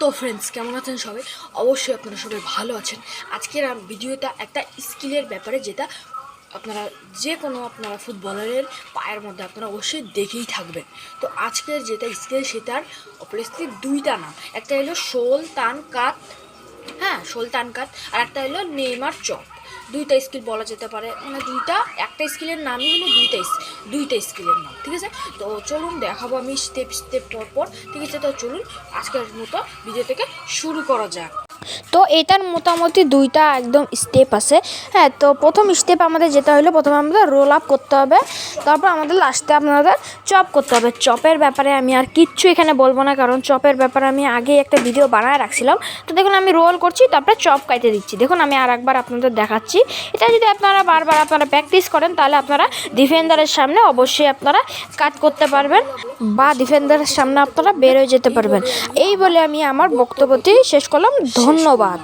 তো ফ্রেন্ডস, কেমন আছেন সবাই? অবশ্যই আপনারা সবাই ভালো আছেন। আজকের ভিডিওটা একটা স্কিলের ব্যাপারে, যেটা আপনারা যে কোনো আপনারা ফুটবলারের পায়ের মধ্যে আপনারা অবশ্যই দেখেই থাকবেন। তো আজকের যেটা স্কিল, সেটার অবভিয়াসলি দুইটা নাম। একটা হলো সুলতান কাত, হ্যাঁ সুলতান কাত, আর একটা হলো নেইমার চপ। দুইটা স্কিল বলা যেতে পারে, মানে দুইটা একটা স্কিলের নামই হলো দুইটা স্কিলের নাম, ঠিক আছে? তো চলুন দেখাবো আমি স্টেপ স্টেপ পর, ঠিক আছে? তো চলুন আজকের মতো ভিডিও থেকে শুরু করা যাক। তো এটার মোটামুটি দুইটা একদম স্টেপ আছে। হ্যাঁ, তো প্রথম স্টেপ আমাদের যেটা হলো, প্রথমে আমাদের রোল আপ করতে হবে, তারপর আমাদের লাস্টে আপনাদের চপ করতে হবে। চপের ব্যাপারে আমি আর কিচ্ছু এখানে বলবো না, কারণ চপের ব্যাপারে আমি আগেই একটা ভিডিও বানায় রাখছিলাম। তো দেখুন আমি রোল করছি, তারপরে চপ কাইতে দিচ্ছি। দেখুন আমি আর একবার আপনাদের দেখাচ্ছি। এটা যদি আপনারা বারবার প্র্যাকটিস করেন, তাহলে আপনারা ডিফেন্ডারের সামনে অবশ্যই আপনারা কাট করতে পারবেন, বা ডিফেন্ডারের সামনে আপনারা বের হয়ে যেতে পারবেন। এই বলে আমি আমার বক্তব্যটি শেষ করলাম। ধন্যবাদ।